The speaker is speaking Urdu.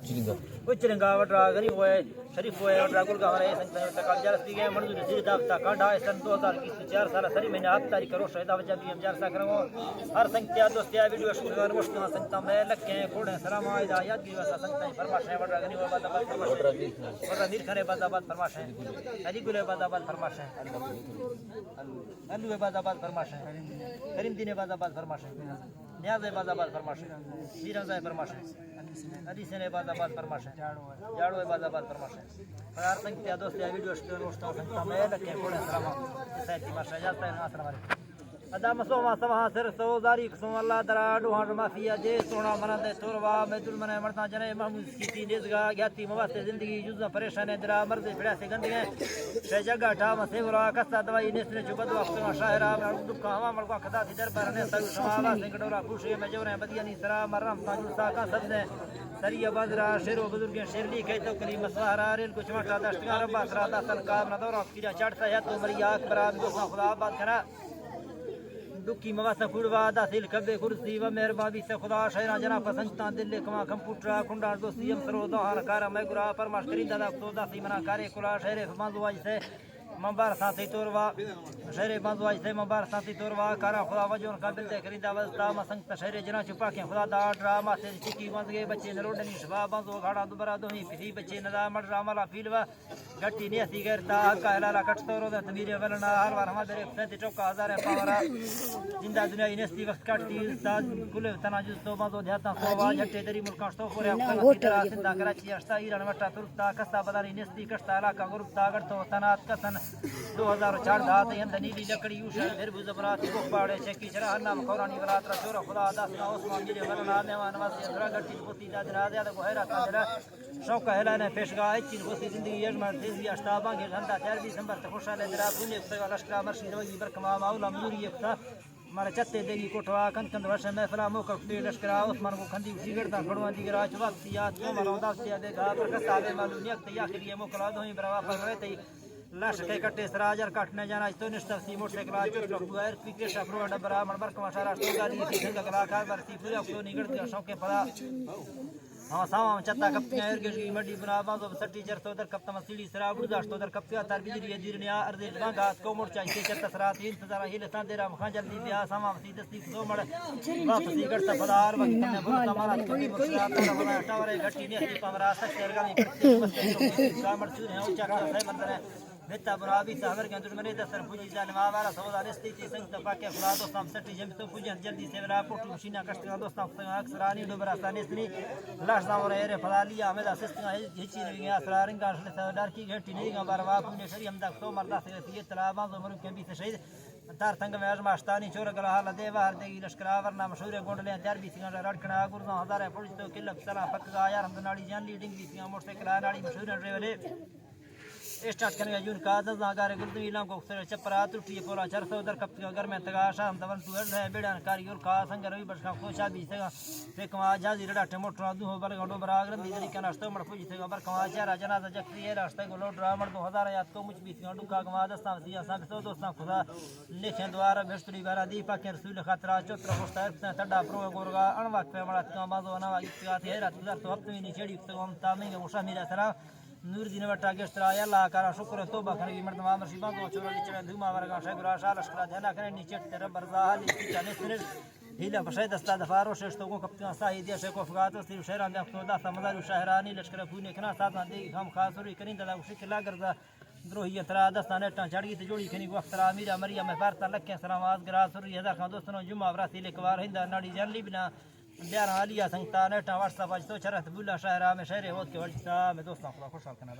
چرنگا وٹرا غریب ہوئے شریف ہوئے وٹرا گل کا ہمارے سنت تکال جرس دی گئے منظور نصیر دافتا کانڈا سن 2021 4 سال سری مہینے 8 تاریخ روز شہدا وجہ بھی ہم جار سا کرو ہر سنتیا دوستیا ویڈیو شکر مشکل سنتا میں لکھے کوڑے سلام آئیدا یاد کی واسا سنتا فرماش ہے وٹرا غریب آباد آباد فرماش وٹرا دیر کھرے آباد آباد فرماش ہے علی گل آباد آباد فرماش ہے الو آباد آباد فرماش ہے کریم دین آباد آباد فرماش ہے نیاز آباد آباد فرماش ہے میران زائی فرماش ہے علی سین آباد آباد فرماش ہے جاڑو آباد آباد فرماش ہے ہر سنتیا دوستیا ویڈیو شکر مشکل سنتا میں لکھے کوڑے سلام سیتی ماشا جاتا ہے السلام علیکم ادام سوما سما سر سو داری قسم اللہ درا ڈوہان مافیا جے سونا مرند توروا میں دل منے مرتا جنے محمود کی نزگا گیاتی مواسطے زندگی جزا پریشان درا مرد پڑا سے گندگے شے جگہ ٹا مسے ورا کسا دوائی نسنے جو بدو وقت شاعرہ دکا ہوا مڑ کو خدا دی دربار نے سر شما سنگڑورا خوشی میں جورے بدیانی سرا مرم تاجو سا کا سب نے سریہ بادرا شیرو بزرگ شیر لکھے تو کلی مسوارا ریل کچھ مٹا دشتگار ربا سرادا سلکار ندورا کیجا چڑھتا ہے تو مریا اکبر دوسرا خدا آباد کرا دکی مواسا پھڑوا داسل کبے کرسی و مہربان بھی سے خدا شہرا جنا پسندتان دل کما کمپیوٹر کنڈا دوستی ہم سرو دوہان کارا میں گرا پرماش کرین دادا تو داسی منا کارے کلا شہر فمانزواج سے مبار ساتھی توروا شہر بازواج سے مبار ساتھی توروا کارا خدا وجون کا بلتے کریندا وستا مسنگت شہر جنا چپا کے خدا دا ڈرامہ سے چکی وزگے بچے نروڈنی شبا بازو گھاڑا دوبرا دوہی پسی بچے ندا مر راملا فیلوا گٹی نیسی گرتا کا ہلالا کٹ تورو دا تمیر ولنا ہر بار ہمارے سنت چوکا ہزار پاورا زندہ دنیا نستی وقت کٹتی استاد کل تناجز تو بازو دیاتا سوا جھٹے دری ملکان تو پورے اپنا سندا کراچی اشتا ایران مٹا ترتا کستا بداری نستی کشتا علاقہ گرتا گڑتو تنات کسن 2004 دھات ہند نیلی لکڑی اوشا پھر بزبرات کو پاڑے چکی چرا نام قرانی ولات رسول خدا داسنا عثمان میرے ورنا میوان واسے درا گٹی پوتی دا درا دیا کو ہیرا کندرا شوق ہلا نے پیشگا اچین پوتی زندگی یجمن تیزی اشتابا کے گندا 4 دسمبر تے خوشالے درا پونے سے لشکر مرشید وگی برکما مولا موری یکتا مارا چتے دیگی کوٹوا کن کن وش محفلا موقع تے لشکر عثمان کو کھندی سیگڑتا کھڑوا دی گراچ وقت یاد کو مرا داسیا دے گا پر کسا معلوم نیک یا کریے موکلا دوہی بروا پر رہتے لاش کے کٹے سراجر کٹنے جانا تو نشتسی موٹر سائیکل چوٹ وائر پیکر شفرو ڈبرا منبر کا مشارہ تو گالی کی سنگ کلاکار برتی پورا کو نگڑ کے شوق کے پڑا ہاں ساما چتا کپیا ارگش کی مڈی بنا باندو سٹی چر تو در کپتا مسیلی سرا برداشت تو در کپیا تر بجری دیرنیا ارد گاس کو مور چاہیے چتا سرات انتظار ہی لتا دیرا مخان جلدی بیا ساما سی دستی سو مڑ واپسی گڑتا پدار وقت نے بولتا مارا کبھی مسرا تا بنا ٹاورے گٹی نے پمرا سچر گامی کرتے مست کامر چور ہے اونچا کا ہے مندر ہے بتا برابی سامر کے دشمنی دسر پوجی جانوا والا سودا نستی تی سنگ پاکے خدا دوستام سٹی جم تو پوجن جلدی سے ورا پوٹو مشینا کشت دوستام اکثرانی دوبرا سانستری لاش دامر اے فلالی احمد اسسٹن ہچی نہیں اسرار کا ڈار کی گھنٹی نہیں کا باروا پونے شری ہم تک تو مردا سے یہ طلب عمر کے بھی شہید تار تنگ میں ازماشتانی چور گلا حال دیوار دیگی لشکر ورنا مشہور گونڈلے تیار بھی سنگا رڑکنا گرزا ہزار پولیس تو کلک سلا پکا یار ہم ناڑی جان لیڈنگ بھی سنگا موٹر سائیکل ناڑی مشہور ڈرائیور اسٹارٹ کرنے کا جون کا دزا گارے گلدو ایلام کو چپرا ترٹی پورا چرسو در کپ گھر میں تگا شام دون تو ہے بیڑان کاری اور کا سنگ روی بشکا خوشا بھی سگا فکما جازی رڈا ٹموٹر دو بل گڈو براغ رندی دری کا ناشتہ مڑ پوجی سگا برکما چارا جنازہ جکری ہے راشتہ کو لوڈ رامڑ 2000 یاد کو مجھ بھی سگا ڈکا گما دستا سیا سب تو دوستاں خدا لکھیں دوارا بھشتری بارا دی پاک رسول خاطرہ چتر خوشتا تڈا پرو گورگا ان وقت پہ مڑا کا بازو نوا اتیا ہے رات گزار تو اپنی نیچے سگا ہم تامیں مشا میرا سلام نور دین وٹا گشترا یا اللہ کرا شکر توبہ کرے مردما مرشیبا تو چورا نیچے دھما ورگا شگرا شالش کرا دھنا کرے نیچے تر برزا علی کی چانستر ہیلا بشید استاد فارو ششتو کو کپتان ساہی دی شے کو فغات سی شہران دا خدا سمزار شہرانی لشکر پونے کنا ساتھ دی ہم خاصوری کرین دا شکلا گردا دروہی ترا دستانے ٹا چڑی تے جوڑی کھنی وقت را میرا مریم بارتا لکھ سلام آز گرا سوری ہزار خان دوستوں جمعہ وراسی لکوار ہندا ناڑی جان لی بنا بیار عالیہ سنگتا نیٹا واٹس اپ تو چرت بولا شہرا میں شہر ہوت کے وجتا میں دوستاں خدا خوشحال کنا